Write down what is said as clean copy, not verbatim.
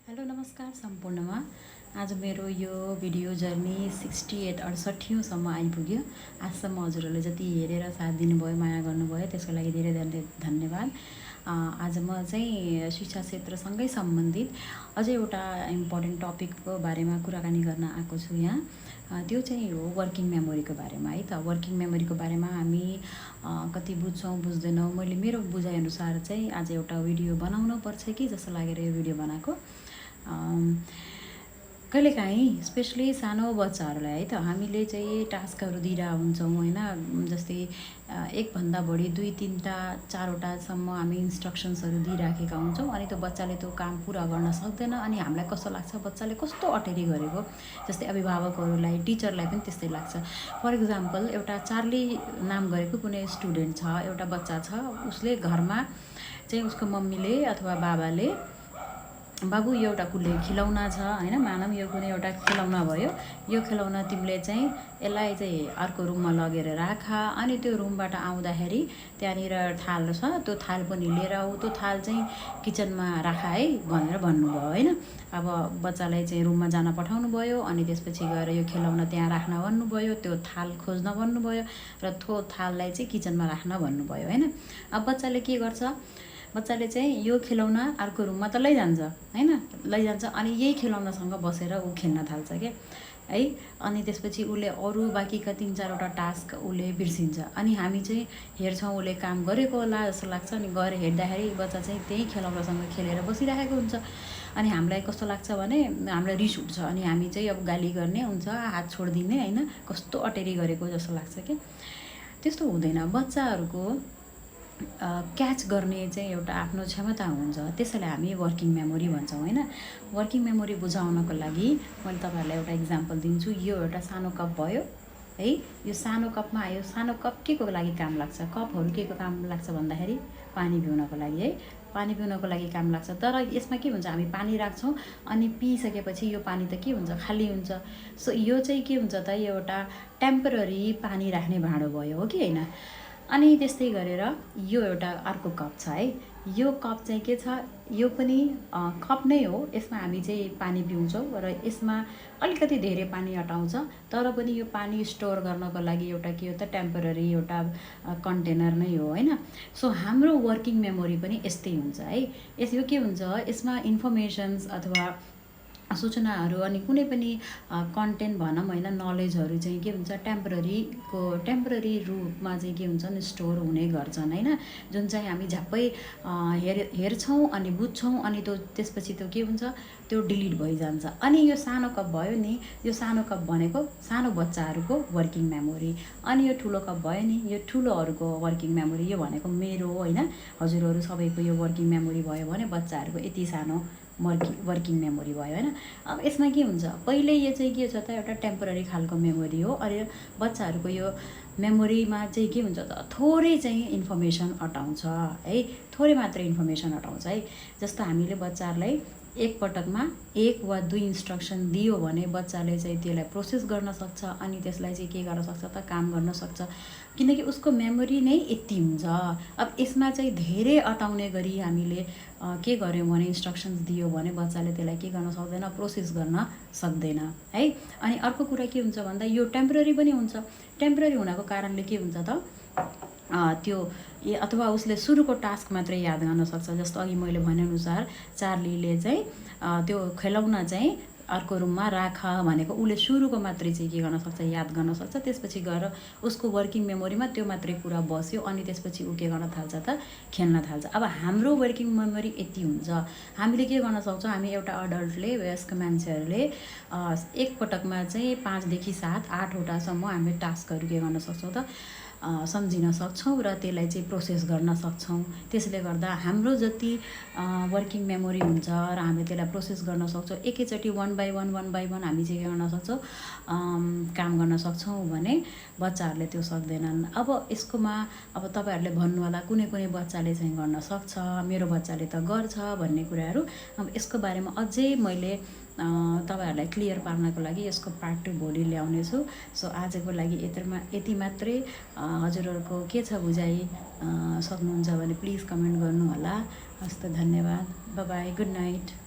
Hello नमस्कार सम्पूर्णमा। आज मेरो यो भिडियो जर्नी 68 आइपुग्यो। आजसम्म हजुरहरूले जति हेरेर साथ दिनुभयो, माया गर्नुभयो, त्यसको लागि धेरै धेरै धन्यवाद। आज म चाहिँ शिक्षा क्षेत्रसँगै सम्बन्धित अझै एउटा इम्पोर्टेन्ट टपिकको बारेमा कुराकानी गर्न आएको छु यहाँ। त्यो चाहिँ हो वर्किङ मेमोरीको बारेमा है त। वर्किङ मेमोरीको बारेमा हामी कति बुझ्छौँ बुझ्दैनौँ। मैले मेरो बुझाइअनुसार चाहिँ आज एउटा भिडियो बनाउनु पर्छ कि जस्तो लागेर यो भिडियो बनाएको। कहिलेकाहीँ स्पेसली सानो बच्चाहरूलाई है त हामीले चाहिँ टास्कहरू दिइरहेको हुन्छौँ होइन। जस्तै एकभन्दा बढी 2, 3टा 4वटासम्म हामी इन्स्ट्रक्सन्सहरू दिइराखेका हुन्छौँ अनि त्यो बच्चाले त्यो काम पुरा गर्न सक्दैन। अनि हामीलाई कस्तो लाग्छ, बच्चाले कस्तो अटेरी गरेको। जस्तै अभिभावकहरूलाई, टिचरलाई पनि त्यस्तै लाग्छ। फर इक्जाम्पल, एउटा चार्ली नाम गरेको कुनै स्टुडेन्ट छ, एउटा बच्चा छ। उसले घरमा चाहिँ उसको मम्मीले अथवा बाबाले, बाबु यो एउटा कुनै खिलौना छ होइन, मानौँ यो कुनै एउटा खिलौना भयो, यो खिलौना तिमीले चाहिँ यसलाई चाहिँ अर्को रुममा लगेर राख, अनि त्यो रुमबाट आउँदाखेरि त्यहाँनिर थाल छ, त्यो थाल पनि लिएर आऊ, त्यो थाल चाहिँ किचनमा राख है भनेर भन्नुभयो होइन। अब बच्चालाई चाहिँ रुममा जान पठाउनु भयो, अनि त्यसपछि गएर यो खिलौना त्यहाँ राख्न भन्नुभयो, त्यो थाल खोज्न भन्नुभयो र त्यो थाललाई चाहिँ किचनमा राख्न भन्नुभयो होइन। अब बच्चाले के गर्छ, बच्चाले चाहिँ यो खिलौना अर्को रुममा त लैजान्छ होइन, लैजान्छ अनि यही खिलौनासँग बसेर ऊ खेल्न थाल्छ क्या है। अनि त्यसपछि उसले अरू बाँकीका 3-4वटा टास्क उसले बिर्सिन्छ। अनि हामी चाहिँ हेर्छौँ उसले काम गरेको होला जस्तो लाग्छ, अनि गएर हेर्दाखेरि बच्चा चाहिँ त्यही खिलौनासँग खेलेर बसिरहेको हुन्छ। अनि हामीलाई कस्तो लाग्छ भने हामीलाई रिस उठ्छ, अनि हामी चाहिँ अब गाली गर्ने हुन्छ, हात छोडिदिने होइन, कस्तो अटेरी गरेको जस्तो लाग्छ क्या। त्यस्तो हुँदैन। बच्चाहरूको क्याच गर्ने चाहिँ एउटा आफ्नो क्षमता हुन्छ, त्यसैलाई हामी वर्किङ मेमोरी भन्छौँ होइन। वर्किङ मेमोरी बुझाउनको लागि मैले तपाईँहरूलाई एउटा इक्जाम्पल दिन्छु। यो एउटा सानो कप भयो है। यो सानो कपमा, यो सानो कप के को लागि काम लाग्छ, कपहरू के को काम लाग्छ भन्दाखेरि पानी पिउनको लागि है, पानी पिउनको लागि काम लाग्छ। तर यसमा के हुन्छ, हामी पानी राख्छौँ अनि पिइसकेपछि यो पानी त के हुन्छ, खाली हुन्छ। सो यो चाहिँ के हुन्छ त, यो एउटा टेम्पररी पानी राख्ने भाँडो भयो हो कि होइन। अनि त्यस्तै गरेर यो एउटा अर्को कप छ है। यो कप चाहिँ के छ, यो पनि कप नै हो। यसमा हामी चाहिँ पानी पिउँछौँ र यसमा अलिकति धेरै पानी अटाउँछ, तर पनि यो पानी स्टोर गर्नको लागि एउटा के हो त, टेम्पररी एउटा कन्टेनर नै हो होइन। सो हाम्रो वर्किङ मेमोरी पनि यस्तै हुन्छ है। यो के हुन्छ, यसमा इन्फर्मेसन्स अथवा सूचनाहरू अनि कुनै पनि कन्टेन्ट भनौँ होइन, नलेजहरू चाहिँ के हुन्छ, टेम्पररी रूपमा चाहिँ के हुन्छन्, स्टोर हुने गर्छन् होइन। जुन चाहिँ हामी झ्याप्पै हेर्छौँ अनि बुझ्छौँ, अनि त्यसपछि त्यो के हुन्छ, त्यो डिलिट भइजान्छ। अनि यो सानो कप भयो नि, यो सानो कप भनेको सानो बच्चाहरूको वर्किङ मेमोरी। अनि यो ठुलो कप भयो नि, यो ठुलोहरूको वर्किङ मेमोरी। यो भनेको मेरो होइन, हजुरहरू सबैको यो वर्किङ मेमोरी भयो भने बच्चाहरूको यति सानो वर्किङ मेमोरी भयो होइन। अब यसमा के हुन्छ, पहिले यो चाहिँ के छ त, एउटा टेम्पररी खालको मेमोरी हो। अनि बच्चाहरूको यो मेमोरीमा चाहिँ के हुन्छ त, थोरै चाहिँ इन्फर्मेसन अटाउँछ है, थोरै मात्र इन्फर्मेसन अटाउँछ है। जस्तो हामीले बच्चाहरूलाई एकपटकमा 1 वा 2 इन्स्ट्रक्सन दियो भने बच्चाले चाहिँ त्यसलाई प्रोसेस गर्न सक्छ, अनि त्यसलाई चाहिँ के गर्न सक्छ त, काम गर्न सक्छ, किनकि उसको मेमोरी नै यति हुन्छ। अब यसमा चाहिँ धेरै अटाउने गरी हामीले के गर्यौँ भने, इन्स्ट्रक्सन्स दियो भने बच्चाले त्यसलाई के गर्न सक्दैन, प्रोसेस गर्न सक्दैन है। अनि अर्को कुरा के हुन्छ भन्दा, यो टेम्पररी पनि हुन्छ। टेम्पररी हुनको कारणले के हुन्छ त, त्यो अथवा उसले सुरुको टास्क मात्रै याद गर्न सक्छ। जस्तो अघि मैले भनेअनुसार चार्लीले चाहिँ त्यो खिलौना चाहिँ अर्को रुममा राख भनेको उसले सुरुको मात्रै चाहिँ के गर्न सक्छ, याद गर्न सक्छ। त्यसपछि गएर उसको वर्किङ मेमोरीमा त्यो मात्रै कुरा बस्यो, अनि त्यसपछि ऊ के गर्न थाल्छ त, खेल्न थाल्छ। अब हाम्रो वर्किङ मेमोरी यति हुन्छ। हामीले के गर्न सक्छौँ, हामी एउटा अडल्टले, वयस्क मान्छेहरूले एकपटकमा चाहिँ 5 देखि 7, 8वटासम्म हामीले टास्कहरू के गर्न सक्छौँ त, सम्झिन सक्छौँ र त्यसलाई चाहिँ प्रोसेस गर्न सक्छौँ। त्यसले गर्दा हाम्रो जति वर्किङ मेमोरी हुन्छ र हामीले त्यसलाई प्रोसेस गर्न सक्छौँ, एकैचोटि 1 by 1 हामी चाहिँ के गर्न सक्छौँ, काम गर्न सक्छौँ भने बच्चाहरूले त्यो सक्दैनन्। अब यसकोमा अब तपाईँहरूले भन्नु होला, कुनै बच्चाले चाहिँ गर्न सक्छ, मेरो बच्चाले त गर्छ भन्ने कुराहरू। अब यसको बारेमा अझै मैले तपाईहरुलाई क्लियर पार्नको लागि यसको पार्ट 2 भोलि ल्याउने छु। सो आजको लागि यति मात्रै। हजुरहरुको के छ बुझाइ सक्नुहुन्छ भने प्लिज कमेन्ट गर्नु होला। हस्त धन्यवाद। Bye bye, good night.